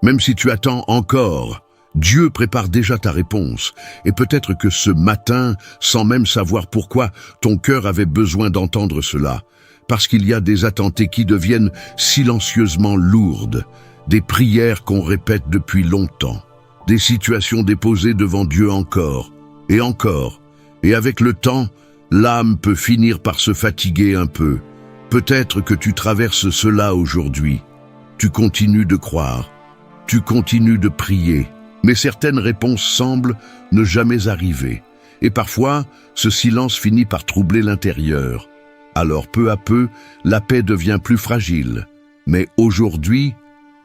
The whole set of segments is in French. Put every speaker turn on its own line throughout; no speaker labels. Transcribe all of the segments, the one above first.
Même si tu attends encore, Dieu prépare déjà ta réponse. Et peut-être que ce matin, sans même savoir pourquoi, ton cœur avait besoin d'entendre cela. Parce qu'il y a des attentes qui deviennent silencieusement lourdes, des prières qu'on répète depuis longtemps, des situations déposées devant Dieu encore, et avec le temps, l'âme peut finir par se fatiguer un peu. Peut-être que tu traverses cela aujourd'hui. Tu continues de croire, tu continues de prier, mais certaines réponses semblent ne jamais arriver. Et parfois, ce silence finit par troubler l'intérieur. Alors peu à peu, la paix devient plus fragile. Mais aujourd'hui,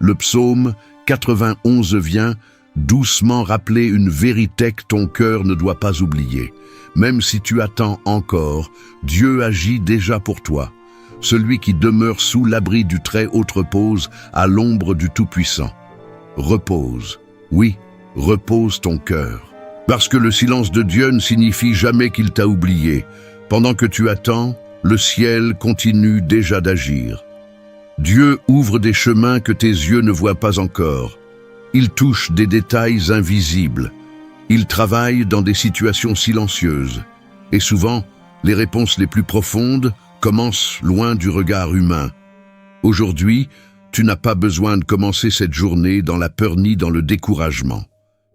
le psaume 91 vient doucement rappeler une vérité que ton cœur ne doit pas oublier. Même si tu attends encore, Dieu agit déjà pour toi. Celui qui demeure sous l'abri du Très-Haut repose à l'ombre du Tout-Puissant. Repose, oui, repose ton cœur. Parce que le silence de Dieu ne signifie jamais qu'il t'a oublié. Pendant que tu attends, le ciel continue déjà d'agir. Dieu ouvre des chemins que tes yeux ne voient pas encore. Il touche des détails invisibles. Il travaille dans des situations silencieuses. Et souvent, les réponses les plus profondes commencent loin du regard humain. Aujourd'hui, tu n'as pas besoin de commencer cette journée dans la peur ni dans le découragement.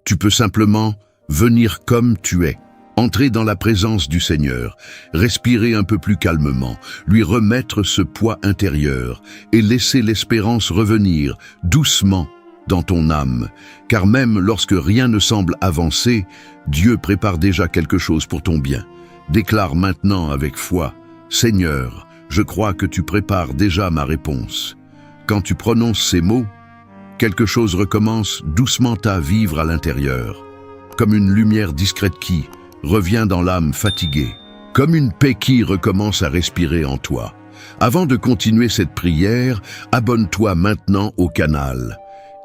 Tu peux simplement venir comme tu es, entrer dans la présence du Seigneur, respirer un peu plus calmement, lui remettre ce poids intérieur et laisser l'espérance revenir doucement dans ton âme. Car même lorsque rien ne semble avancer, Dieu prépare déjà quelque chose pour ton bien. Déclare maintenant avec foi: Seigneur, je crois que tu prépares déjà ma réponse. Quand tu prononces ces mots, quelque chose recommence doucement à vivre à l'intérieur, comme une lumière discrète qui revient dans l'âme fatiguée, comme une paix qui recommence à respirer en toi. Avant de continuer cette prière, abonne-toi maintenant au canal.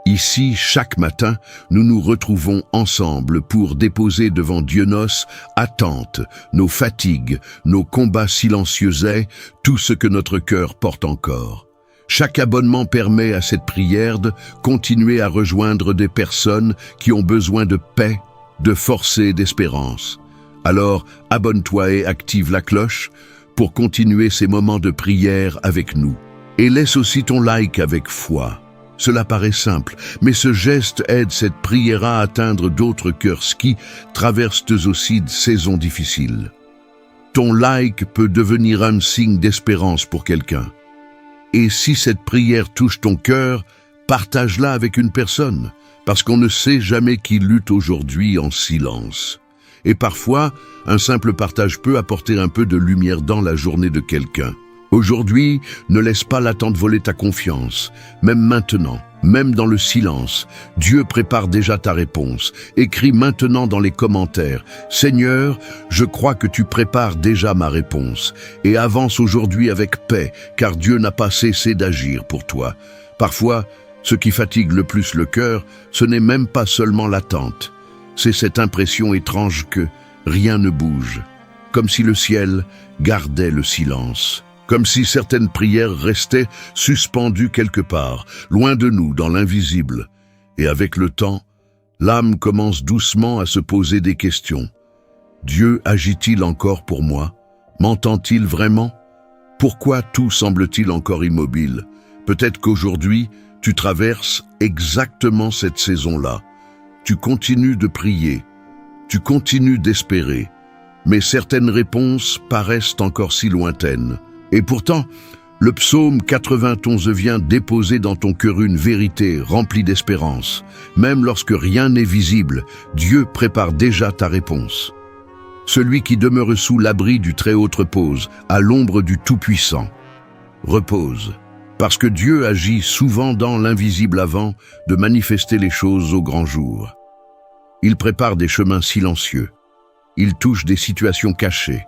Ici, chaque matin, nous nous retrouvons ensemble pour déposer devant Dieu nos attentes, nos fatigues, nos combats silencieux et tout ce que notre cœur porte encore. Chaque abonnement permet à cette prière de continuer à rejoindre des personnes qui ont besoin de paix, de force et d'espérance. Alors, abonne-toi et active la cloche pour continuer ces moments de prière avec nous. Et laisse aussi ton like avec foi. Cela paraît simple, mais ce geste aide cette prière à atteindre d'autres cœurs qui traversent aussi de saisons difficiles. Ton like peut devenir un signe d'espérance pour quelqu'un. Et si cette prière touche ton cœur, partage-la avec une personne, parce qu'on ne sait jamais qui lutte aujourd'hui en silence. Et parfois, un simple partage peut apporter un peu de lumière dans la journée de quelqu'un. Aujourd'hui, ne laisse pas l'attente voler ta confiance. Même maintenant, même dans le silence, Dieu prépare déjà ta réponse. Écris maintenant dans les commentaires: Seigneur, je crois que tu prépares déjà ma réponse. Et avance aujourd'hui avec paix, car Dieu n'a pas cessé d'agir pour toi. Parfois, ce qui fatigue le plus le cœur, ce n'est même pas seulement l'attente. C'est cette impression étrange que rien ne bouge, comme si le ciel gardait le silence. Comme si certaines prières restaient suspendues quelque part, loin de nous, dans l'invisible. Et avec le temps, l'âme commence doucement à se poser des questions. Dieu agit-il encore pour moi? M'entend-il vraiment? Pourquoi tout semble-t-il encore immobile? Peut-être qu'aujourd'hui, tu traverses exactement cette saison-là. Tu continues de prier, tu continues d'espérer, mais certaines réponses paraissent encore si lointaines. Et pourtant, le psaume 91 vient déposer dans ton cœur une vérité remplie d'espérance. Même lorsque rien n'est visible, Dieu prépare déjà ta réponse. Celui qui demeure sous l'abri du Très-Haut repose, à l'ombre du Tout-Puissant. Repose, parce que Dieu agit souvent dans l'invisible avant de manifester les choses au grand jour. Il prépare des chemins silencieux. Il touche des situations cachées.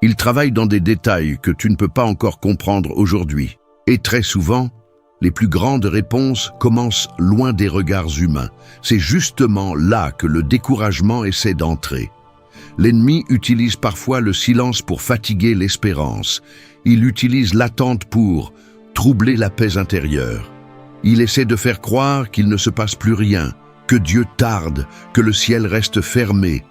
Il travaille dans des détails que tu ne peux pas encore comprendre aujourd'hui. Et très souvent, les plus grandes réponses commencent loin des regards humains. C'est justement là que le découragement essaie d'entrer. L'ennemi utilise parfois le silence pour fatiguer l'espérance. Il utilise l'attente pour troubler la paix intérieure. Il essaie de faire croire qu'il ne se passe plus rien, que Dieu tarde, que le ciel reste fermé.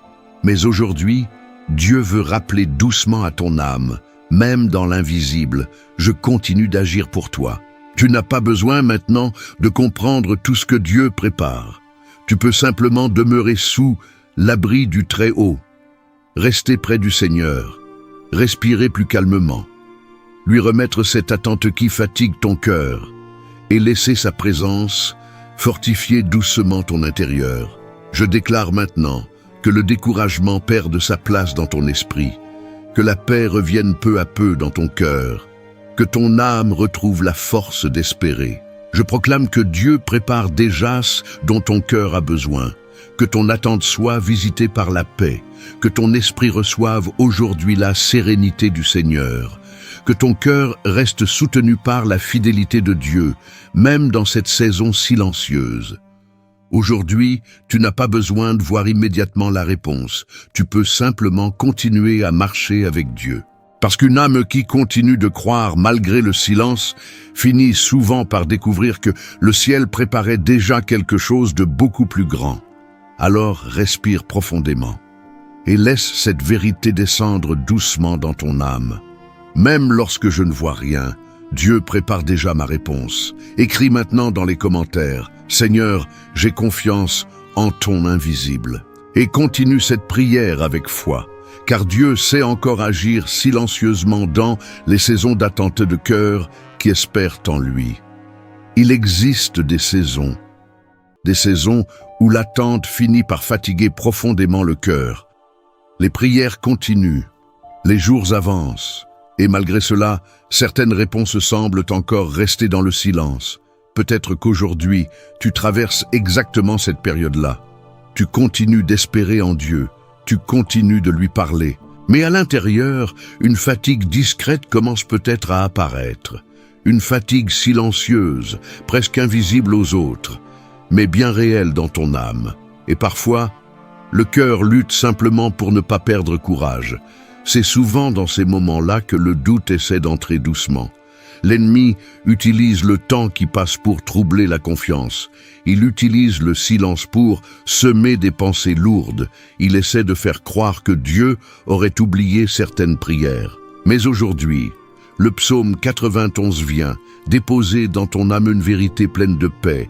Mais aujourd'hui, Dieu veut rappeler doucement à ton âme, même dans l'invisible, je continue d'agir pour toi. Tu n'as pas besoin maintenant de comprendre tout ce que Dieu prépare. Tu peux simplement demeurer sous l'abri du Très-Haut, rester près du Seigneur, respirer plus calmement, lui remettre cette attente qui fatigue ton cœur et laisser sa présence fortifier doucement ton intérieur. Je déclare maintenant que le découragement perde sa place dans ton esprit, que la paix revienne peu à peu dans ton cœur, que ton âme retrouve la force d'espérer. Je proclame que Dieu prépare déjà ce dont ton cœur a besoin, que ton attente soit visitée par la paix, que ton esprit reçoive aujourd'hui la sérénité du Seigneur, que ton cœur reste soutenu par la fidélité de Dieu, même dans cette saison silencieuse. Aujourd'hui, tu n'as pas besoin de voir immédiatement la réponse. Tu peux simplement continuer à marcher avec Dieu. Parce qu'une âme qui continue de croire malgré le silence finit souvent par découvrir que le ciel préparait déjà quelque chose de beaucoup plus grand. Alors respire profondément et laisse cette vérité descendre doucement dans ton âme. Même lorsque je ne vois rien, Dieu prépare déjà ma réponse. Écris maintenant dans les commentaires « Seigneur, j'ai confiance en ton invisible » et continue cette prière avec foi, car Dieu sait encore agir silencieusement dans les saisons d'attente de cœur qui espèrent en lui. Il existe des saisons où l'attente finit par fatiguer profondément le cœur. Les prières continuent, les jours avancent, et malgré cela, certaines réponses semblent encore rester dans le silence. Peut-être qu'aujourd'hui, tu traverses exactement cette période-là. Tu continues d'espérer en Dieu, tu continues de lui parler. Mais à l'intérieur, une fatigue discrète commence peut-être à apparaître. Une fatigue silencieuse, presque invisible aux autres, mais bien réelle dans ton âme. Et parfois, le cœur lutte simplement pour ne pas perdre courage. C'est souvent dans ces moments-là que le doute essaie d'entrer doucement. L'ennemi utilise le temps qui passe pour troubler la confiance. Il utilise le silence pour semer des pensées lourdes. Il essaie de faire croire que Dieu aurait oublié certaines prières. Mais aujourd'hui, le psaume 91 vient déposer dans ton âme une vérité pleine de paix.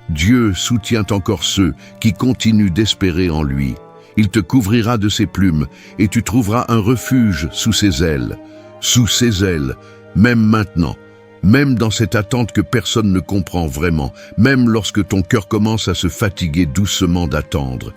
Dieu soutient encore ceux qui continuent d'espérer en lui. Il te couvrira de ses plumes et tu trouveras un refuge sous ses ailes. Sous ses ailes, même maintenant, même dans cette attente que personne ne comprend vraiment, même lorsque ton cœur commence à se fatiguer doucement d'attendre.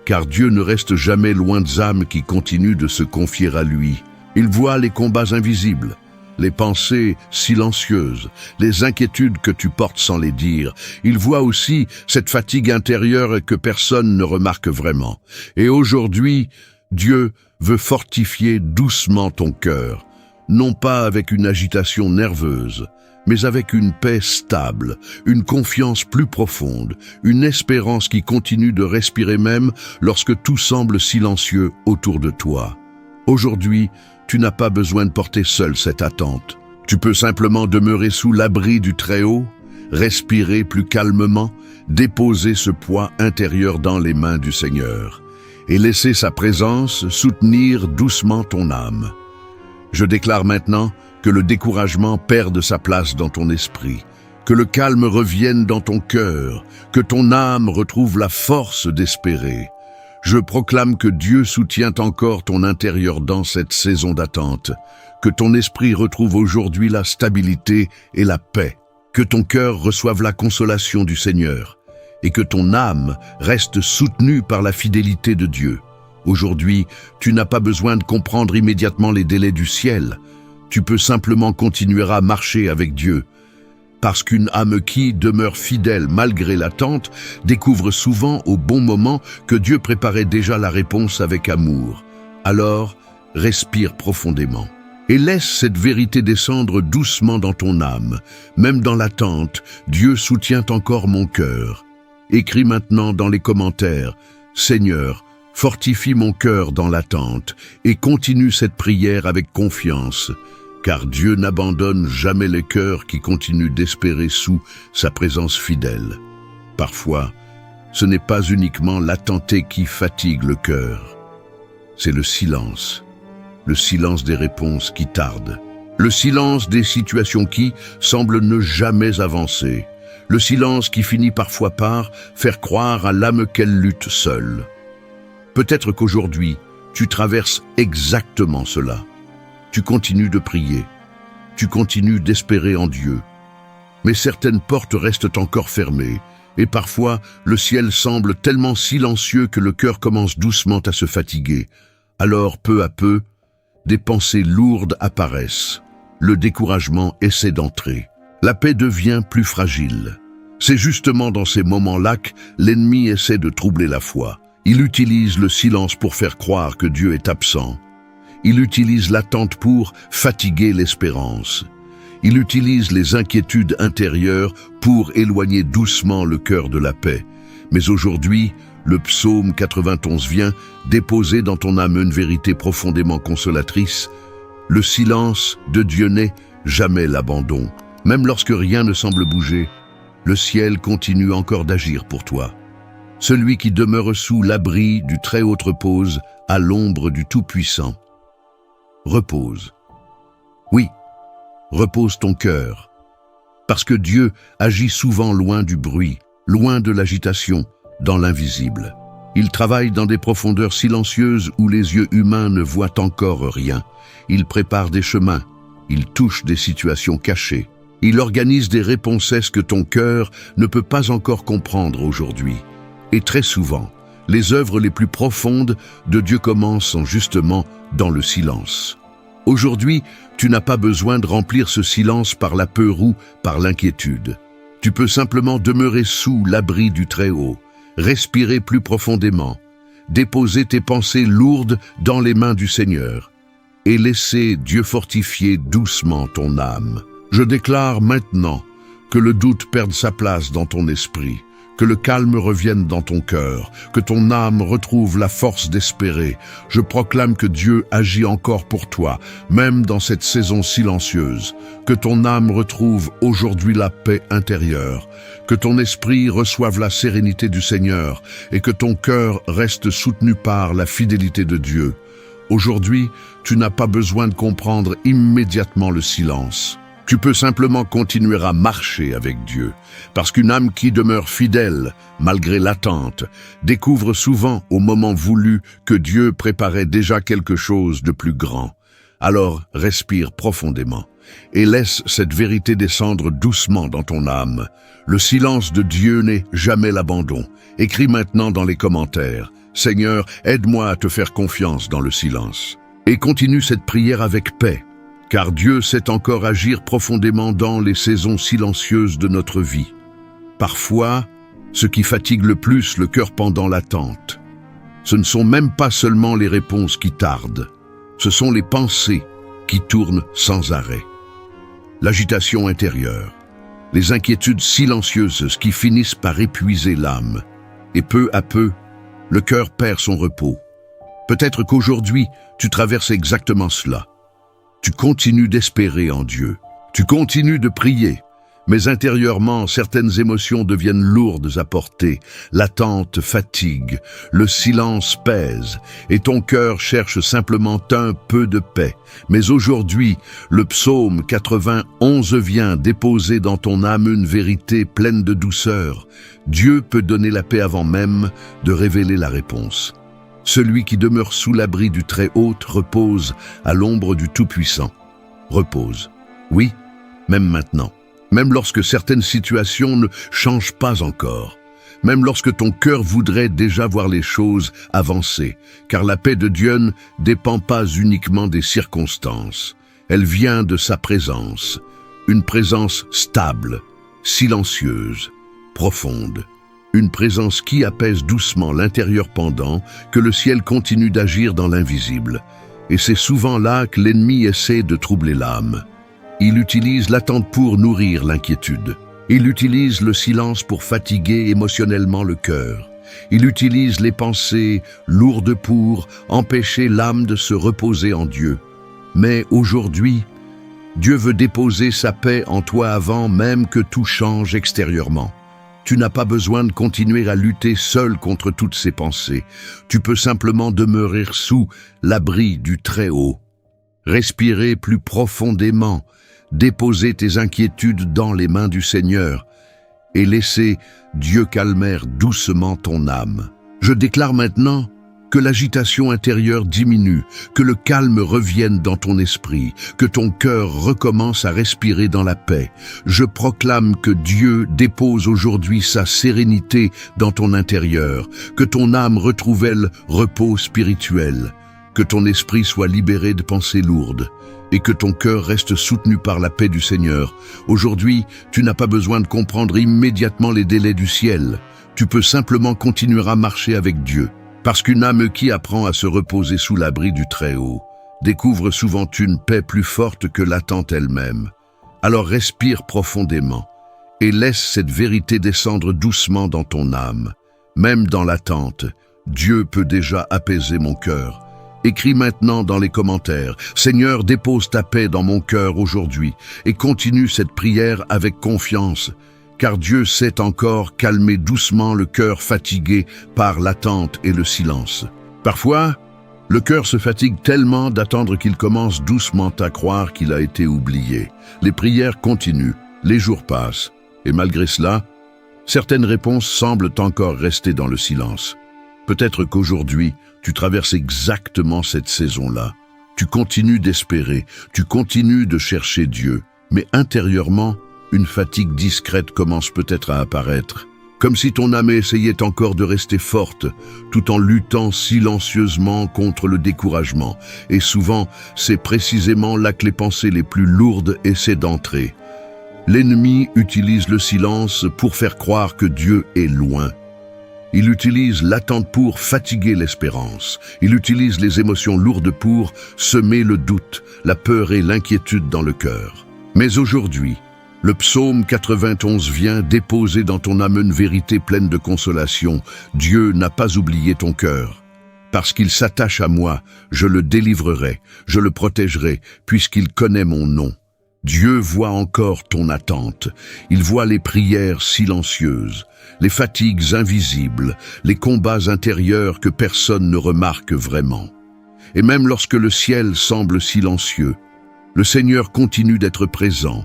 Car Dieu ne reste jamais loin des âmes qui continuent de se confier à lui. Il voit les combats invisibles, les pensées silencieuses, les inquiétudes que tu portes sans les dire. Il voit aussi cette fatigue intérieure que personne ne remarque vraiment. Et aujourd'hui, Dieu veut fortifier doucement ton cœur, non pas avec une agitation nerveuse, mais avec une paix stable, une confiance plus profonde, une espérance qui continue de respirer même lorsque tout semble silencieux autour de toi. Aujourd'hui, tu n'as pas besoin de porter seul cette attente. Tu peux simplement demeurer sous l'abri du Très-Haut, respirer plus calmement, déposer ce poids intérieur dans les mains du Seigneur et laisser sa présence soutenir doucement ton âme. Je déclare maintenant que le découragement perde sa place dans ton esprit, que le calme revienne dans ton cœur, que ton âme retrouve la force d'espérer. Je proclame que Dieu soutient encore ton intérieur dans cette saison d'attente, que ton esprit retrouve aujourd'hui la stabilité et la paix, que ton cœur reçoive la consolation du Seigneur et que ton âme reste soutenue par la fidélité de Dieu. Aujourd'hui, tu n'as pas besoin de comprendre immédiatement les délais du ciel. Tu peux simplement continuer à marcher avec Dieu. Parce qu'une âme qui demeure fidèle malgré l'attente découvre souvent au bon moment que Dieu préparait déjà la réponse avec amour. Alors, respire profondément et laisse cette vérité descendre doucement dans ton âme. Même dans l'attente, Dieu soutient encore mon cœur. Écris maintenant dans les commentaires « Seigneur, fortifie mon cœur dans l'attente et continue cette prière avec confiance, car Dieu n'abandonne jamais les cœurs qui continuent d'espérer sous sa présence fidèle. Parfois, ce n'est pas uniquement l'attenté qui fatigue le cœur, c'est le silence des réponses qui tardent, le silence des situations qui semblent ne jamais avancer, le silence qui finit parfois par faire croire à l'âme qu'elle lutte seule. Peut-être qu'aujourd'hui, tu traverses exactement cela. Tu continues de prier, tu continues d'espérer en Dieu, mais certaines portes restent encore fermées, et parfois le ciel semble tellement silencieux que le cœur commence doucement à se fatiguer. Alors, peu à peu, des pensées lourdes apparaissent. Le découragement essaie d'entrer. La paix devient plus fragile. C'est justement dans ces moments-là que l'ennemi essaie de troubler la foi. Il utilise le silence pour faire croire que Dieu est absent. Il utilise l'attente pour fatiguer l'espérance. Il utilise les inquiétudes intérieures pour éloigner doucement le cœur de la paix. Mais aujourd'hui, le psaume 91 vient déposer dans ton âme une vérité profondément consolatrice. Le silence de Dieu n'est jamais l'abandon. Même lorsque rien ne semble bouger, le ciel continue encore d'agir pour toi. Celui qui demeure sous l'abri du Très-Haut repose à l'ombre du Tout-Puissant. Repose. Oui, repose ton cœur. Parce que Dieu agit souvent loin du bruit, loin de l'agitation, dans l'invisible. Il travaille dans des profondeurs silencieuses où les yeux humains ne voient encore rien. Il prépare des chemins, il touche des situations cachées. Il organise des réponses que ton cœur ne peut pas encore comprendre aujourd'hui. Et très souvent, les œuvres les plus profondes de Dieu commencent justement dans le silence. Aujourd'hui, tu n'as pas besoin de remplir ce silence par la peur ou par l'inquiétude. Tu peux simplement demeurer sous l'abri du Très-Haut, respirer plus profondément, déposer tes pensées lourdes dans les mains du Seigneur et laisser Dieu fortifier doucement ton âme. Je déclare maintenant que le doute perde sa place dans ton esprit, que le calme revienne dans ton cœur, que ton âme retrouve la force d'espérer. Je proclame que Dieu agit encore pour toi, même dans cette saison silencieuse, que ton âme retrouve aujourd'hui la paix intérieure, que ton esprit reçoive la sérénité du Seigneur et que ton cœur reste soutenu par la fidélité de Dieu. Aujourd'hui, tu n'as pas besoin de comprendre immédiatement le silence. Tu peux simplement continuer à marcher avec Dieu, parce qu'une âme qui demeure fidèle, malgré l'attente, découvre souvent au moment voulu que Dieu préparait déjà quelque chose de plus grand. Alors respire profondément et laisse cette vérité descendre doucement dans ton âme. Le silence de Dieu n'est jamais l'abandon. Écris maintenant dans les commentaires « Seigneur, aide-moi à te faire confiance dans le silence ». Et continue cette prière avec paix. Car Dieu sait encore agir profondément dans les saisons silencieuses de notre vie. Parfois, ce qui fatigue le plus le cœur pendant l'attente, ce ne sont même pas seulement les réponses qui tardent, ce sont les pensées qui tournent sans arrêt. L'agitation intérieure, les inquiétudes silencieuses qui finissent par épuiser l'âme, et peu à peu, le cœur perd son repos. Peut-être qu'aujourd'hui, tu traverses exactement cela. Tu continues d'espérer en Dieu, tu continues de prier, mais intérieurement, certaines émotions deviennent lourdes à porter, l'attente fatigue, le silence pèse, et ton cœur cherche simplement un peu de paix. Mais aujourd'hui, le psaume 91 vient déposer dans ton âme une vérité pleine de douceur. Dieu peut donner la paix avant même de révéler la réponse. Celui qui demeure sous l'abri du Très-Haut repose à l'ombre du Tout-Puissant. Repose. Oui, même maintenant. Même lorsque certaines situations ne changent pas encore. Même lorsque ton cœur voudrait déjà voir les choses avancer. Car la paix de Dieu ne dépend pas uniquement des circonstances. Elle vient de sa présence. Une présence stable, silencieuse, profonde. Une présence qui apaise doucement l'intérieur pendant que le ciel continue d'agir dans l'invisible. Et c'est souvent là que l'ennemi essaie de troubler l'âme. Il utilise l'attente pour nourrir l'inquiétude. Il utilise le silence pour fatiguer émotionnellement le cœur. Il utilise les pensées lourdes pour empêcher l'âme de se reposer en Dieu. Mais aujourd'hui, Dieu veut déposer sa paix en toi avant même que tout change extérieurement. Tu n'as pas besoin de continuer à lutter seul contre toutes ces pensées. Tu peux simplement demeurer sous l'abri du Très-Haut. Respirer plus profondément, déposer tes inquiétudes dans les mains du Seigneur et laisser Dieu calmer doucement ton âme. Je déclare maintenant que l'agitation intérieure diminue, que le calme revienne dans ton esprit, que ton cœur recommence à respirer dans la paix. Je proclame que Dieu dépose aujourd'hui sa sérénité dans ton intérieur, que ton âme retrouve le repos spirituel, que ton esprit soit libéré de pensées lourdes et que ton cœur reste soutenu par la paix du Seigneur. Aujourd'hui, tu n'as pas besoin de comprendre immédiatement les délais du ciel. Tu peux simplement continuer à marcher avec Dieu. Parce qu'une âme qui apprend à se reposer sous l'abri du Très-Haut découvre souvent une paix plus forte que l'attente elle-même. Alors respire profondément et laisse cette vérité descendre doucement dans ton âme. Même dans l'attente, Dieu peut déjà apaiser mon cœur. Écris maintenant dans les commentaires « Seigneur, dépose ta paix dans mon cœur aujourd'hui » et continue cette prière avec confiance. Car Dieu sait encore calmer doucement le cœur fatigué par l'attente et le silence. Parfois, le cœur se fatigue tellement d'attendre qu'il commence doucement à croire qu'il a été oublié. Les prières continuent, les jours passent, et malgré cela, certaines réponses semblent encore rester dans le silence. Peut-être qu'aujourd'hui, tu traverses exactement cette saison-là. Tu continues d'espérer, tu continues de chercher Dieu, mais intérieurement, une fatigue discrète commence peut-être à apparaître, comme si ton âme essayait encore de rester forte, tout en luttant silencieusement contre le découragement. Et souvent, c'est précisément là que les pensées les plus lourdes essaient d'entrer. L'ennemi utilise le silence pour faire croire que Dieu est loin. Il utilise l'attente pour fatiguer l'espérance. Il utilise les émotions lourdes pour semer le doute, la peur et l'inquiétude dans le cœur. Mais aujourd'hui, le psaume 91 vient déposer dans ton âme une vérité pleine de consolation. Dieu n'a pas oublié ton cœur. Parce qu'il s'attache à moi, je le délivrerai, je le protégerai, puisqu'il connaît mon nom. Dieu voit encore ton attente. Il voit les prières silencieuses, les fatigues invisibles, les combats intérieurs que personne ne remarque vraiment. Et même lorsque le ciel semble silencieux, le Seigneur continue d'être présent.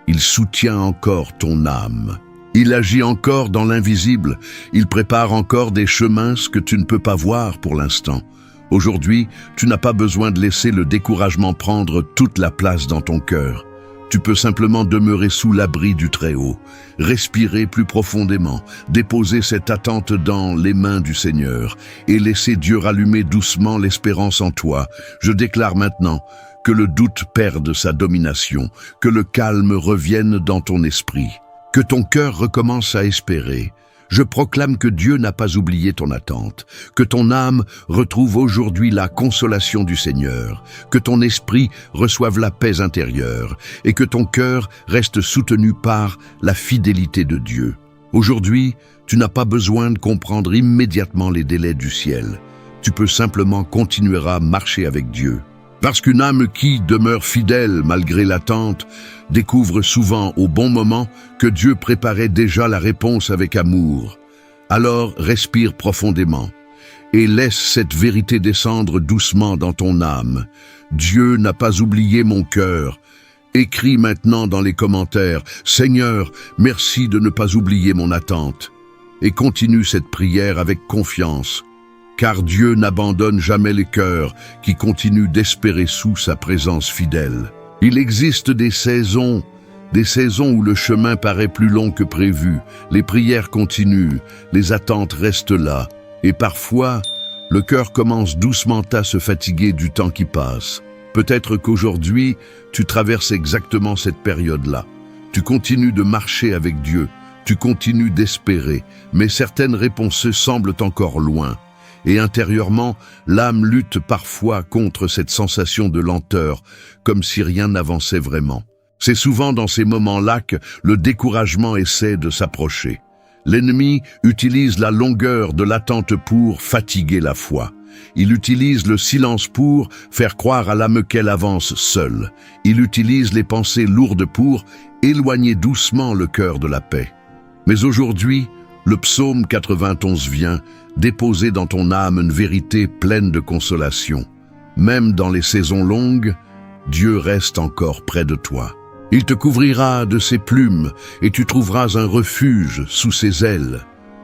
Il soutient encore ton âme. Il agit encore dans l'invisible. Il prépare encore des chemins que tu ne peux pas voir pour l'instant. Aujourd'hui, tu n'as pas besoin de laisser le découragement prendre toute la place dans ton cœur. Tu peux simplement demeurer sous l'abri du Très-Haut, respirer plus profondément, déposer cette attente dans les mains du Seigneur et laisser Dieu rallumer doucement l'espérance en toi. Je déclare maintenant que le doute perde sa domination, que le calme revienne dans ton esprit, que ton cœur recommence à espérer. Je proclame que Dieu n'a pas oublié ton attente, que ton âme retrouve aujourd'hui la consolation du Seigneur, que ton esprit reçoive la paix intérieure et que ton cœur reste soutenu par la fidélité de Dieu. Aujourd'hui, tu n'as pas besoin de comprendre immédiatement les délais du ciel. Tu peux simplement continuer à marcher avec Dieu. Parce qu'une âme qui demeure fidèle malgré l'attente découvre souvent au bon moment que Dieu préparait déjà la réponse avec amour. Alors respire profondément et laisse cette vérité descendre doucement dans ton âme. Dieu n'a pas oublié mon cœur. Écris maintenant dans les commentaires « Seigneur, merci de ne pas oublier mon attente » et continue cette prière avec confiance. Car Dieu n'abandonne jamais les cœurs qui continuent d'espérer sous sa présence fidèle. Il existe des saisons où le chemin paraît plus long que prévu, les prières continuent, les attentes restent là, et parfois, le cœur commence doucement à se fatiguer du temps qui passe. Peut-être qu'aujourd'hui, tu traverses exactement cette période-là. Tu continues de marcher avec Dieu, tu continues d'espérer, mais certaines réponses semblent encore loin. Et intérieurement, l'âme lutte parfois contre cette sensation de lenteur, comme si rien n'avançait vraiment. C'est souvent dans ces moments-là que le découragement essaie de s'approcher. L'ennemi utilise la longueur de l'attente pour fatiguer la foi. Il utilise le silence pour faire croire à l'âme qu'elle avance seule. Il utilise les pensées lourdes pour éloigner doucement le cœur de la paix. Mais aujourd'hui, le psaume 91 vient déposer dans ton âme une vérité pleine de consolation. Même dans les saisons longues, Dieu reste encore près de toi. Il te couvrira de ses plumes et tu trouveras un refuge sous ses ailes.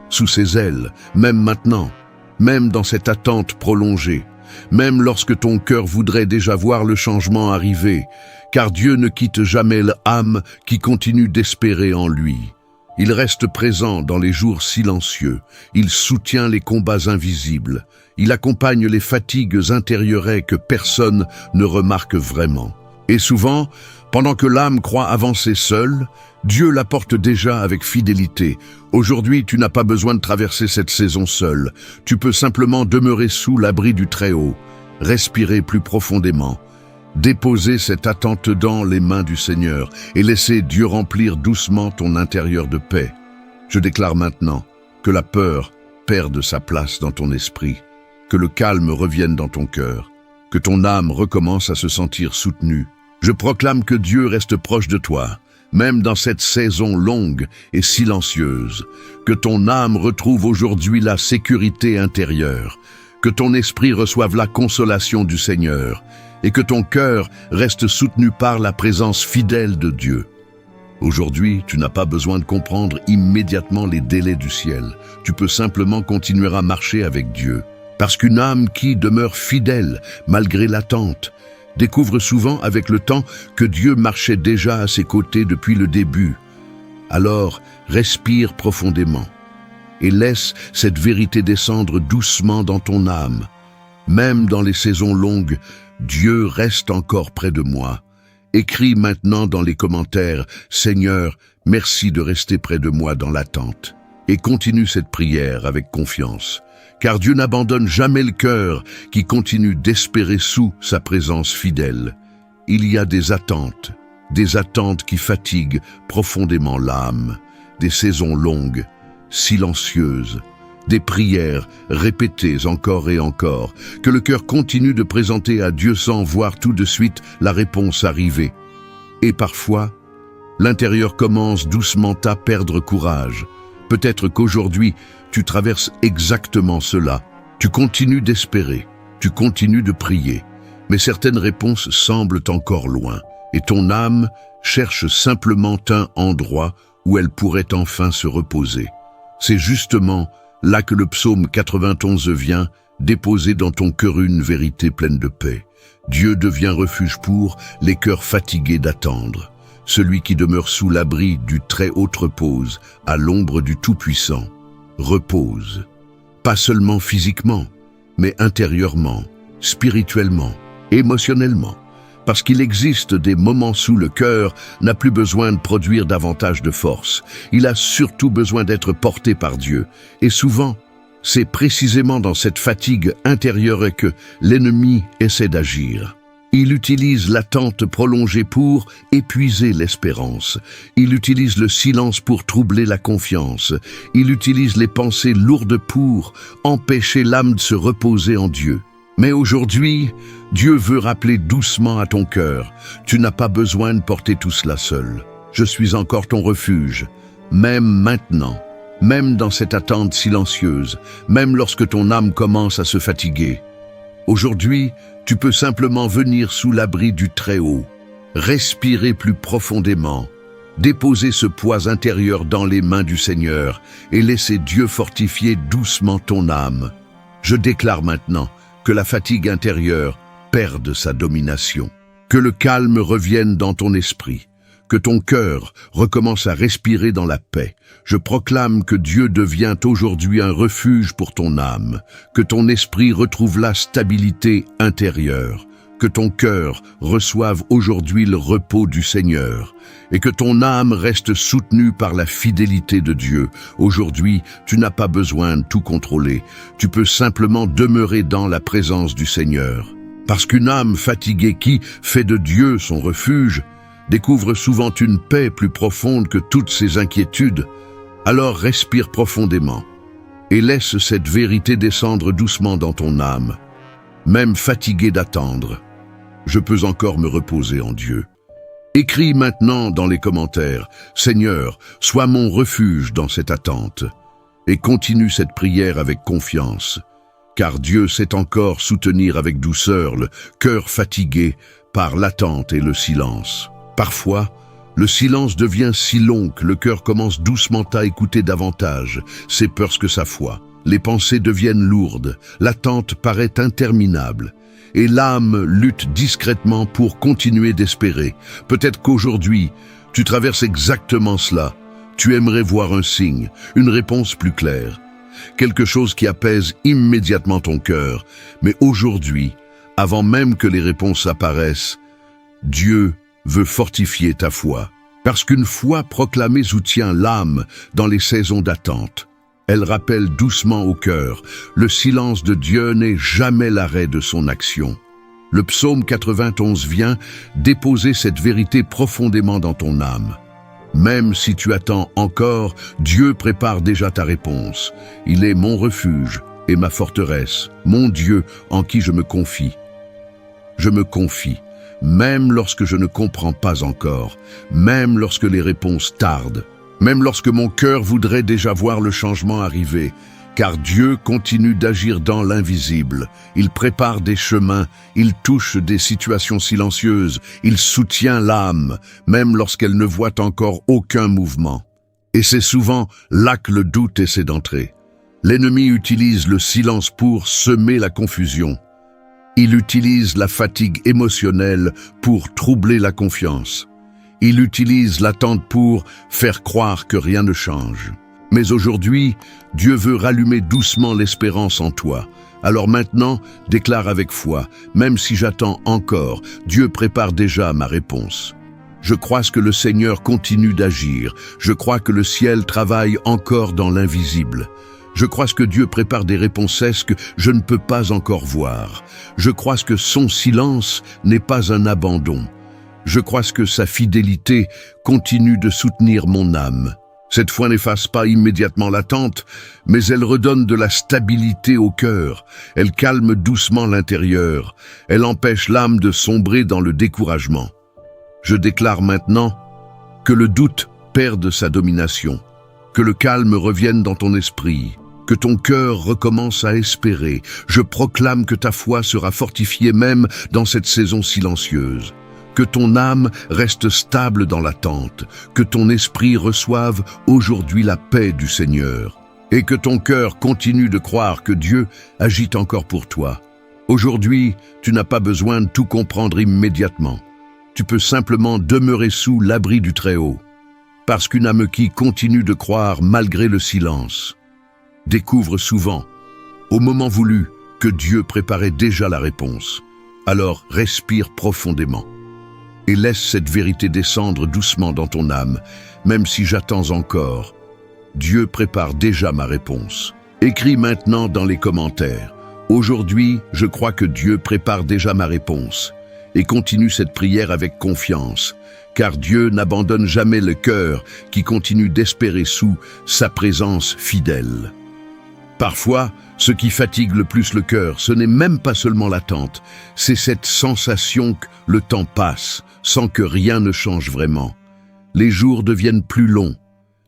Sous ses ailes, même maintenant, même dans cette attente prolongée, même lorsque ton cœur voudrait déjà voir le changement arriver, car Dieu ne quitte jamais l'âme qui continue d'espérer en lui. Il reste présent dans les jours silencieux, il soutient les combats invisibles, il accompagne les fatigues intérieures que personne ne remarque vraiment. Et souvent, pendant que l'âme croit avancer seule, Dieu la porte déjà avec fidélité. Aujourd'hui, tu n'as pas besoin de traverser cette saison seule. Tu peux simplement demeurer sous l'abri du Très-Haut, respirer plus profondément, déposer cette attente dans les mains du Seigneur et laisser Dieu remplir doucement ton intérieur de paix. Je déclare maintenant que la peur perde sa place dans ton esprit, que le calme revienne dans ton cœur, que ton âme recommence à se sentir soutenue. Je proclame que Dieu reste proche de toi, même dans cette saison longue et silencieuse, que ton âme retrouve aujourd'hui la sécurité intérieure, que ton esprit reçoive la consolation du Seigneur et que ton cœur reste soutenu par la présence fidèle de Dieu. Aujourd'hui, tu n'as pas besoin de comprendre immédiatement les délais du ciel. Tu peux simplement continuer à marcher avec Dieu, parce qu'une âme qui demeure fidèle malgré l'attente découvre souvent avec le temps que Dieu marchait déjà à ses côtés depuis le début. Alors, respire profondément et laisse cette vérité descendre doucement dans ton âme. Même dans les saisons longues, Dieu reste encore près de moi. Écris maintenant dans les commentaires « Seigneur, merci de rester près de moi dans l'attente » et continue cette prière avec confiance. Car Dieu n'abandonne jamais le cœur qui continue d'espérer sous sa présence fidèle. Il y a des attentes qui fatiguent profondément l'âme, des saisons longues, silencieuses, des prières répétées encore et encore, que le cœur continue de présenter à Dieu sans voir tout de suite la réponse arriver. Et parfois, l'intérieur commence doucement à perdre courage. Peut-être qu'aujourd'hui, tu traverses exactement cela. Tu continues d'espérer, tu continues de prier, mais certaines réponses semblent encore loin, et ton âme cherche simplement un endroit où elle pourrait enfin se reposer. C'est justement là que le psaume 91 vient déposer dans ton cœur une vérité pleine de paix. Dieu devient refuge pour les cœurs fatigués d'attendre. Celui qui demeure sous l'abri du Très-Haut repose, à l'ombre du Tout-Puissant. Repose, pas seulement physiquement, mais intérieurement, spirituellement, émotionnellement. Parce qu'il existe des moments où le cœur n'a plus besoin de produire davantage de force. Il a surtout besoin d'être porté par Dieu. Et souvent, c'est précisément dans cette fatigue intérieure que l'ennemi essaie d'agir. Il utilise l'attente prolongée pour épuiser l'espérance. Il utilise le silence pour troubler la confiance. Il utilise les pensées lourdes pour empêcher l'âme de se reposer en Dieu. Mais aujourd'hui, Dieu veut rappeler doucement à ton cœur, tu n'as pas besoin de porter tout cela seul. Je suis encore ton refuge, même maintenant, même dans cette attente silencieuse, même lorsque ton âme commence à se fatiguer. Aujourd'hui, tu peux simplement venir sous l'abri du Très-Haut, respirer plus profondément, déposer ce poids intérieur dans les mains du Seigneur et laisser Dieu fortifier doucement ton âme. Je déclare maintenant que la fatigue intérieure perde sa domination, que le calme revienne dans ton esprit, que ton cœur recommence à respirer dans la paix. Je proclame que Dieu devient aujourd'hui un refuge pour ton âme, que ton esprit retrouve la stabilité intérieure, que ton cœur reçoive aujourd'hui le repos du Seigneur, et que ton âme reste soutenue par la fidélité de Dieu. Aujourd'hui, tu n'as pas besoin de tout contrôler, tu peux simplement demeurer dans la présence du Seigneur. Parce qu'une âme fatiguée qui fait de Dieu son refuge découvre souvent une paix plus profonde que toutes ses inquiétudes. Alors respire profondément et laisse cette vérité descendre doucement dans ton âme. Même fatigué d'attendre, je peux encore me reposer en Dieu. Écris maintenant dans les commentaires, « Seigneur, sois mon refuge dans cette attente » et continue cette prière avec confiance, car Dieu sait encore soutenir avec douceur le cœur fatigué par l'attente et le silence. Parfois, le silence devient si long que le cœur commence doucement à écouter davantage, c'est parce que sa foi. Les pensées deviennent lourdes, l'attente paraît interminable, et l'âme lutte discrètement pour continuer d'espérer. Peut-être qu'aujourd'hui, tu traverses exactement cela. Tu aimerais voir un signe, une réponse plus claire, quelque chose qui apaise immédiatement ton cœur. Mais aujourd'hui, avant même que les réponses apparaissent, Dieu veut fortifier ta foi. Parce qu'une foi proclamée soutient l'âme dans les saisons d'attente. Elle rappelle doucement au cœur, le silence de Dieu n'est jamais l'arrêt de son action. Le psaume 91 vient déposer cette vérité profondément dans ton âme. Même si tu attends encore, Dieu prépare déjà ta réponse. Il est mon refuge et ma forteresse, mon Dieu en qui je me confie. Je me confie, même lorsque je ne comprends pas encore, même lorsque les réponses tardent, même lorsque mon cœur voudrait déjà voir le changement arriver, car Dieu continue d'agir dans l'invisible. Il prépare des chemins, il touche des situations silencieuses, il soutient l'âme, même lorsqu'elle ne voit encore aucun mouvement. Et c'est souvent là que le doute essaie d'entrer. L'ennemi utilise le silence pour semer la confusion. Il utilise la fatigue émotionnelle pour troubler la confiance. Il utilise l'attente pour faire croire que rien ne change. Mais aujourd'hui, Dieu veut rallumer doucement l'espérance en toi. Alors maintenant, déclare avec foi, même si j'attends encore, Dieu prépare déjà ma réponse. Je crois que le Seigneur continue d'agir. Je crois que le ciel travaille encore dans l'invisible. Je crois que Dieu prépare des réponses que je ne peux pas encore voir. Je crois que son silence n'est pas un abandon. Je crois que sa fidélité continue de soutenir mon âme. Cette foi n'efface pas immédiatement l'attente, mais elle redonne de la stabilité au cœur. Elle calme doucement l'intérieur. Elle empêche l'âme de sombrer dans le découragement. Je déclare maintenant que le doute perde sa domination, que le calme revienne dans ton esprit, que ton cœur recommence à espérer. Je proclame que ta foi sera fortifiée même dans cette saison silencieuse. Que ton âme reste stable dans l'attente, que ton esprit reçoive aujourd'hui la paix du Seigneur, et que ton cœur continue de croire que Dieu agit encore pour toi. Aujourd'hui, tu n'as pas besoin de tout comprendre immédiatement. Tu peux simplement demeurer sous l'abri du Très-Haut, parce qu'une âme qui continue de croire malgré le silence découvre souvent, au moment voulu, que Dieu préparait déjà la réponse. Alors respire profondément et laisse cette vérité descendre doucement dans ton âme, même si j'attends encore. Dieu prépare déjà ma réponse. Écris maintenant dans les commentaires. Aujourd'hui, je crois que Dieu prépare déjà ma réponse. Et continue cette prière avec confiance, car Dieu n'abandonne jamais le cœur qui continue d'espérer sous sa présence fidèle. Parfois, ce qui fatigue le plus le cœur, ce n'est même pas seulement l'attente, c'est cette sensation que le temps passe sans que rien ne change vraiment. Les jours deviennent plus longs,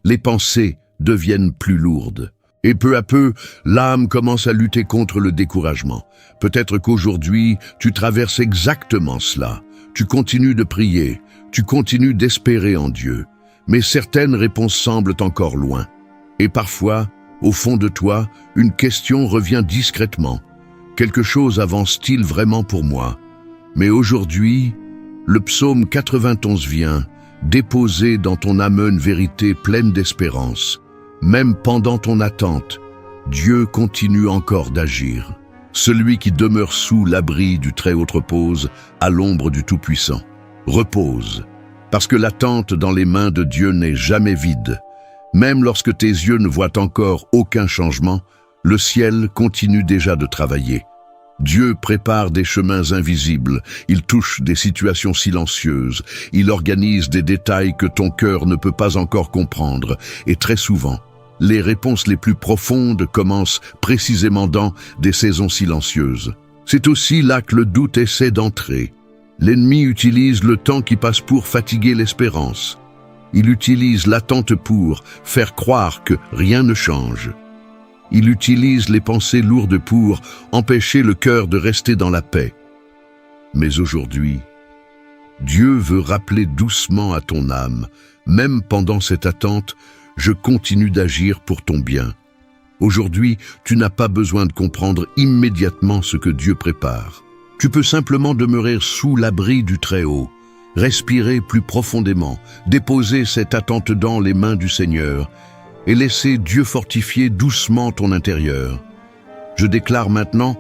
les pensées deviennent plus lourdes. Et peu à peu, l'âme commence à lutter contre le découragement. Peut-être qu'aujourd'hui, tu traverses exactement cela. Tu continues de prier, tu continues d'espérer en Dieu, mais certaines réponses semblent encore loin. Et parfois, au fond de toi, une question revient discrètement. Quelque chose avance-t-il vraiment pour moi? Mais aujourd'hui, le psaume 91 vient déposer dans ton âme une vérité pleine d'espérance. Même pendant ton attente, Dieu continue encore d'agir. Celui qui demeure sous l'abri du Très-Haut repose à l'ombre du Tout-Puissant. Repose, parce que l'attente dans les mains de Dieu n'est jamais vide. Même lorsque tes yeux ne voient encore aucun changement, le ciel continue déjà de travailler. Dieu prépare des chemins invisibles, il touche des situations silencieuses, il organise des détails que ton cœur ne peut pas encore comprendre, et très souvent, Les réponses les plus profondes commencent précisément dans des saisons silencieuses. C'est aussi là que le doute essaie d'entrer. L'ennemi utilise le temps qui passe pour fatiguer l'espérance. Il utilise l'attente pour faire croire que rien ne change. Il utilise les pensées lourdes pour empêcher le cœur de rester dans la paix. Mais aujourd'hui, Dieu veut rappeler doucement à ton âme, même pendant cette attente, je continue d'agir pour ton bien. Aujourd'hui, tu n'as pas besoin de comprendre immédiatement ce que Dieu prépare. Tu peux simplement demeurer sous l'abri du Très-Haut, respirer plus profondément, déposer cette attente dans les mains du Seigneur et laisser Dieu fortifier doucement ton intérieur. Je déclare maintenant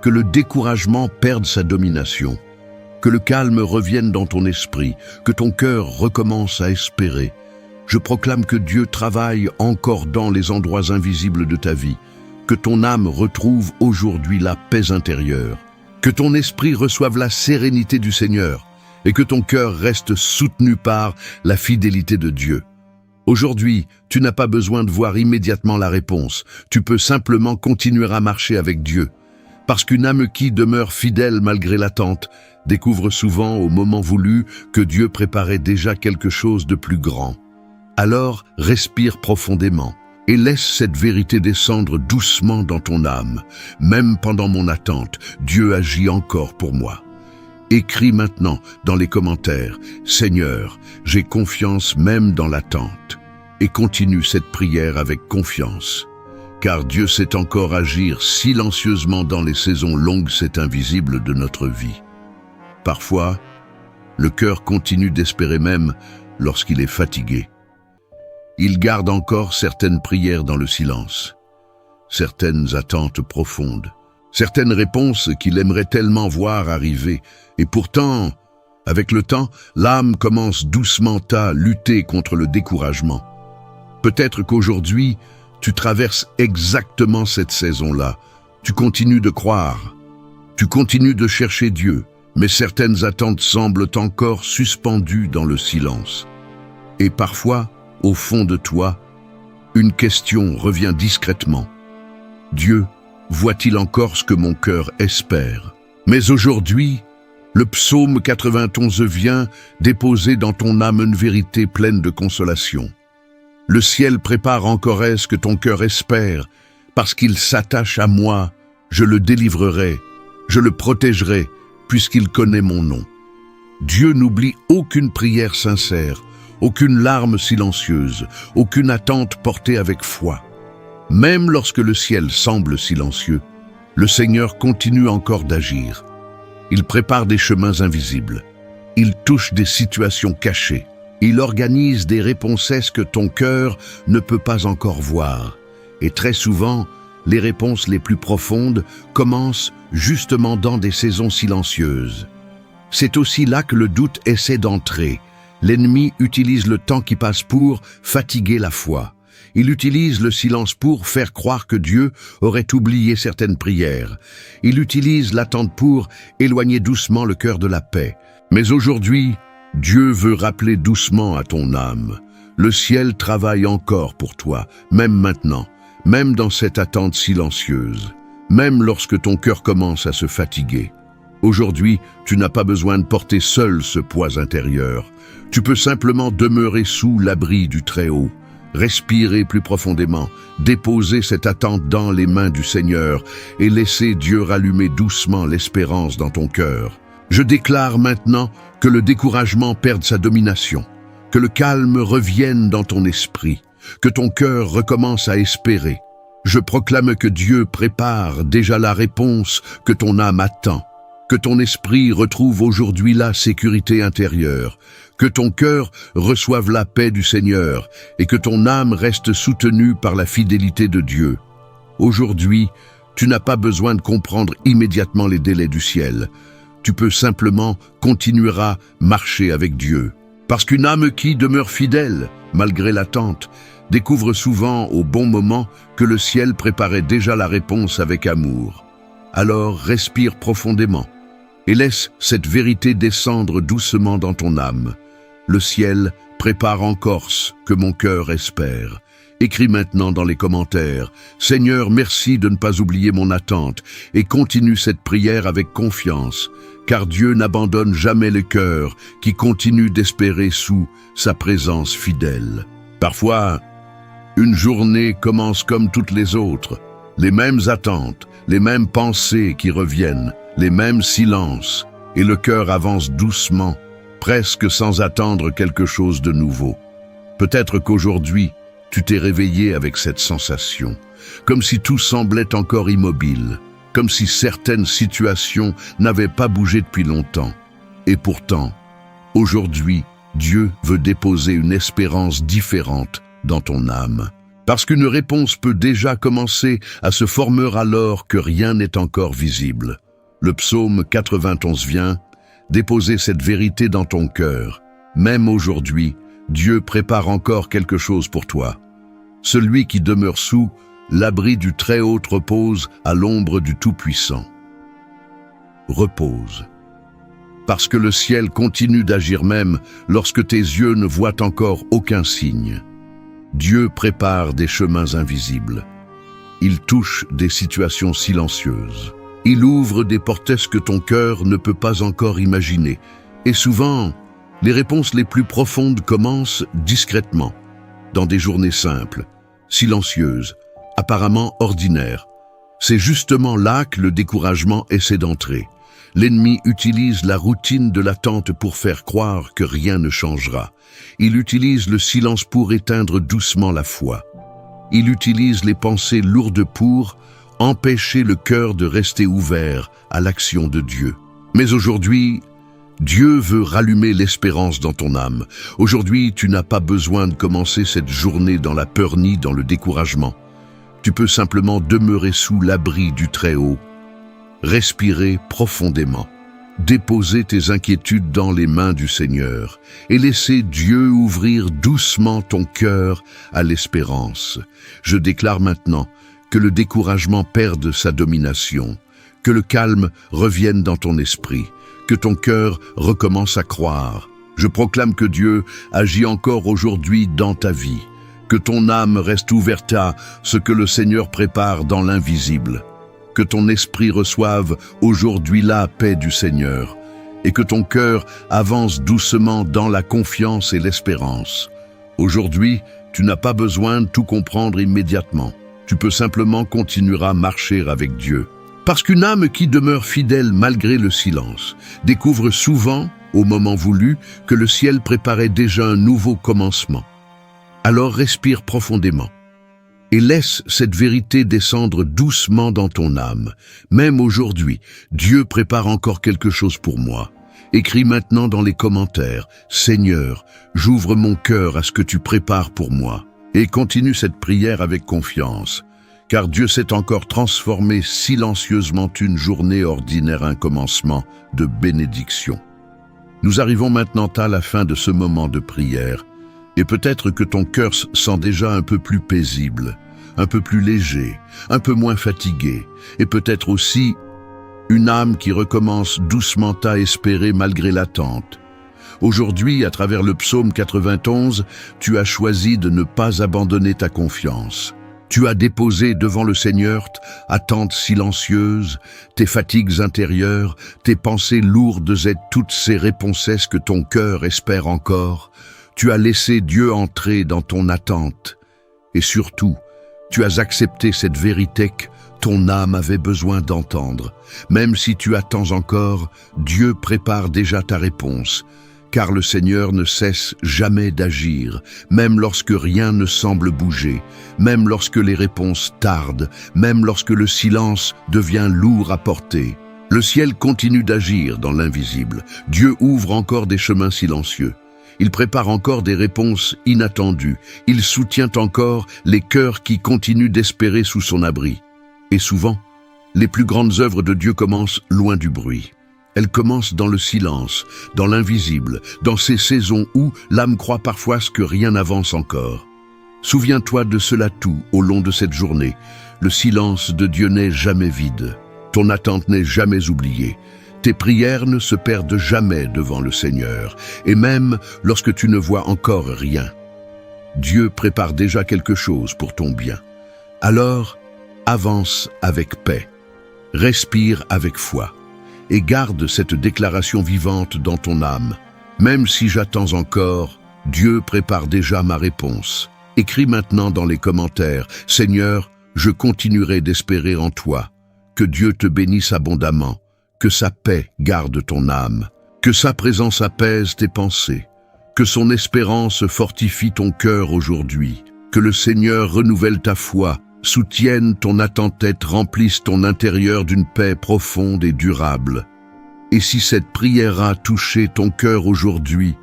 que le découragement perde sa domination, que le calme revienne dans ton esprit, que ton cœur recommence à espérer. Je proclame que Dieu travaille encore dans les endroits invisibles de ta vie, que ton âme retrouve aujourd'hui la paix intérieure, que ton esprit reçoive la sérénité du Seigneur et que ton cœur reste soutenu par la fidélité de Dieu. Aujourd'hui, tu n'as pas besoin de voir immédiatement la réponse, tu peux simplement continuer à marcher avec Dieu, parce qu'une âme qui demeure fidèle malgré l'attente découvre souvent au moment voulu que Dieu préparait déjà quelque chose de plus grand. Alors, respire profondément et laisse cette vérité descendre doucement dans ton âme. Même pendant mon attente, Dieu agit encore pour moi. Écris maintenant dans les commentaires « Seigneur, j'ai confiance même dans l'attente » et continue cette prière avec confiance. Car Dieu sait encore agir silencieusement dans les saisons longues, c'est invisible de notre vie. Parfois, le cœur continue d'espérer même lorsqu'il est fatigué. Il garde encore certaines prières dans le silence, certaines attentes profondes, certaines réponses qu'il aimerait tellement voir arriver. Et pourtant, avec le temps, l'âme commence doucement à lutter contre le découragement. Peut-être qu'aujourd'hui, tu traverses exactement cette saison-là. Tu continues de croire, tu continues de chercher Dieu, mais certaines attentes semblent encore suspendues dans le silence. Et parfois, au fond de toi, une question revient discrètement. Dieu, voit-il encore ce que mon cœur espère? Mais aujourd'hui, le psaume 91 vient déposer dans ton âme une vérité pleine de consolation. Le ciel prépare encore ce que ton cœur espère, parce qu'il s'attache à moi, je le délivrerai, je le protégerai, puisqu'il connaît mon nom. Dieu n'oublie aucune prière sincère, aucune larme silencieuse, aucune attente portée avec foi. Même lorsque le ciel semble silencieux, le Seigneur continue encore d'agir. Il prépare des chemins invisibles. Il touche des situations cachées. Il organise des réponses que ton cœur ne peut pas encore voir. Et très souvent, les réponses les plus profondes commencent justement dans des saisons silencieuses. C'est aussi là que le doute essaie d'entrer. L'ennemi utilise le temps qui passe pour fatiguer la foi. Il utilise le silence pour faire croire que Dieu aurait oublié certaines prières. Il utilise l'attente pour éloigner doucement le cœur de la paix. Mais aujourd'hui, Dieu veut rappeler doucement à ton âme. Le ciel travaille encore pour toi, même maintenant, même dans cette attente silencieuse, même lorsque ton cœur commence à se fatiguer. Aujourd'hui, tu n'as pas besoin de porter seul ce poids intérieur. Tu peux simplement demeurer sous l'abri du Très-Haut, respirer plus profondément, déposer cette attente dans les mains du Seigneur et laisser Dieu rallumer doucement l'espérance dans ton cœur. Je déclare maintenant que le découragement perde sa domination, que le calme revienne dans ton esprit, que ton cœur recommence à espérer. Je proclame que Dieu prépare déjà la réponse que ton âme attend, que ton esprit retrouve aujourd'hui la sécurité intérieure, que ton cœur reçoive la paix du Seigneur et que ton âme reste soutenue par la fidélité de Dieu. Aujourd'hui, tu n'as pas besoin de comprendre immédiatement les délais du ciel. Tu peux simplement continuer à marcher avec Dieu. Parce qu'une âme qui demeure fidèle, malgré l'attente, découvre souvent au bon moment que le ciel préparait déjà la réponse avec amour. Alors respire profondément et laisse cette vérité descendre doucement dans ton âme. Le ciel prépare encore ce que mon cœur espère, Écris maintenant dans les commentaires « Seigneur, merci de ne pas oublier mon attente » et continue cette prière avec confiance, car Dieu n'abandonne jamais les cœurs qui continuent d'espérer sous sa présence fidèle. Parfois, une journée commence comme toutes les autres, les mêmes attentes, les mêmes pensées qui reviennent, les mêmes silences, et le cœur avance doucement, presque sans attendre quelque chose de nouveau. Peut-être qu'aujourd'hui, tu t'es réveillé avec cette sensation, comme si tout semblait encore immobile, comme si certaines situations n'avaient pas bougé depuis longtemps. Et pourtant, aujourd'hui, Dieu veut déposer une espérance différente dans ton âme. Parce qu'une réponse peut déjà commencer à se former alors que rien n'est encore visible. Le psaume 91 vient déposer cette vérité dans ton cœur. Même aujourd'hui, Dieu prépare encore quelque chose pour toi. Celui qui demeure sous l'abri du Très-Haut repose à l'ombre du Tout-Puissant. Repose. Parce que le ciel continue d'agir même lorsque tes yeux ne voient encore aucun signe. Dieu prépare des chemins invisibles. Il touche des situations silencieuses. Il ouvre des portes que ton cœur ne peut pas encore imaginer. Et souvent, les réponses les plus profondes commencent discrètement, dans des journées simples, silencieuses, apparemment ordinaires. C'est justement là que le découragement essaie d'entrer. L'ennemi utilise la routine de l'attente pour faire croire que rien ne changera. Il utilise le silence pour éteindre doucement la foi. Il utilise les pensées lourdes pour empêcher le cœur de rester ouvert à l'action de Dieu. Mais aujourd'hui, Dieu veut rallumer l'espérance dans ton âme. Aujourd'hui, tu n'as pas besoin de commencer cette journée dans la peur ni dans le découragement. Tu peux simplement demeurer sous l'abri du Très-Haut, respirer profondément, déposer tes inquiétudes dans les mains du Seigneur et laisser Dieu ouvrir doucement ton cœur à l'espérance. Je déclare maintenant que le découragement perde sa domination, que le calme revienne dans ton esprit, que ton cœur recommence à croire. Je proclame que Dieu agit encore aujourd'hui dans ta vie, que ton âme reste ouverte à ce que le Seigneur prépare dans l'invisible, que ton esprit reçoive aujourd'hui la paix du Seigneur, et que ton cœur avance doucement dans la confiance et l'espérance. Aujourd'hui, tu n'as pas besoin de tout comprendre immédiatement. Tu peux simplement continuer à marcher avec Dieu. Parce qu'une âme qui demeure fidèle malgré le silence découvre souvent, au moment voulu, que le ciel préparait déjà un nouveau commencement. Alors respire profondément et laisse cette vérité descendre doucement dans ton âme. Même aujourd'hui, Dieu prépare encore quelque chose pour moi. Écris maintenant dans les commentaires « Seigneur, j'ouvre mon cœur à ce que tu prépares pour moi » et continue cette prière avec confiance. Car Dieu sait encore transformer silencieusement une journée ordinaire en un commencement de bénédiction. Nous arrivons maintenant à la fin de ce moment de prière, et peut-être que ton cœur se sent déjà un peu plus paisible, un peu plus léger, un peu moins fatigué, et peut-être aussi une âme qui recommence doucement à espérer malgré l'attente. Aujourd'hui, à travers le psaume 91, tu as choisi de ne pas abandonner ta confiance. Tu as déposé devant le Seigneur attentes silencieuses, tes fatigues intérieures, tes pensées lourdes et toutes ces réponses que ton cœur espère encore. Tu as laissé Dieu entrer dans ton attente. Et surtout, tu as accepté cette vérité que ton âme avait besoin d'entendre. Même si tu attends encore, Dieu prépare déjà ta réponse. Car le Seigneur ne cesse jamais d'agir, même lorsque rien ne semble bouger, même lorsque les réponses tardent, même lorsque le silence devient lourd à porter. Le ciel continue d'agir dans l'invisible. Dieu ouvre encore des chemins silencieux. Il prépare encore des réponses inattendues. Il soutient encore les cœurs qui continuent d'espérer sous son abri. Et souvent, les plus grandes œuvres de Dieu commencent loin du bruit. Elles commencent dans le silence, dans l'invisible, dans ces saisons où l'âme croit parfois que rien n'avance encore. Souviens-toi de cela tout au long de cette journée. Le silence de Dieu n'est jamais vide. Ton attente n'est jamais oubliée. Tes prières ne se perdent jamais devant le Seigneur, et même lorsque tu ne vois encore rien. Dieu prépare déjà quelque chose pour ton bien. Alors, avance avec paix, respire avec foi, et garde cette déclaration vivante dans ton âme. Même si j'attends encore, Dieu prépare déjà ma réponse. Écris maintenant dans les commentaires, « Seigneur, je continuerai d'espérer en toi. Que Dieu te bénisse abondamment, que sa paix garde ton âme, que sa présence apaise tes pensées, que son espérance fortifie ton cœur aujourd'hui, que le Seigneur renouvelle ta foi, soutienne ton attente-tête, remplisse ton intérieur d'une paix profonde et durable. Et si cette prière a touché ton cœur aujourd'hui,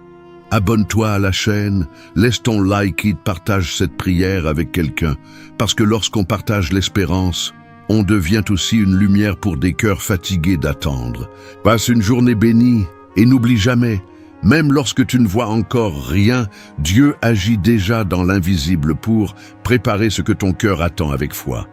abonne-toi à la chaîne, laisse ton like et partage cette prière avec quelqu'un, parce que lorsqu'on partage l'espérance, on devient aussi une lumière pour des cœurs fatigués d'attendre. Passe une journée bénie et n'oublie jamais, même lorsque tu ne vois encore rien, Dieu agit déjà dans l'invisible pour préparer ce que ton cœur attend avec foi.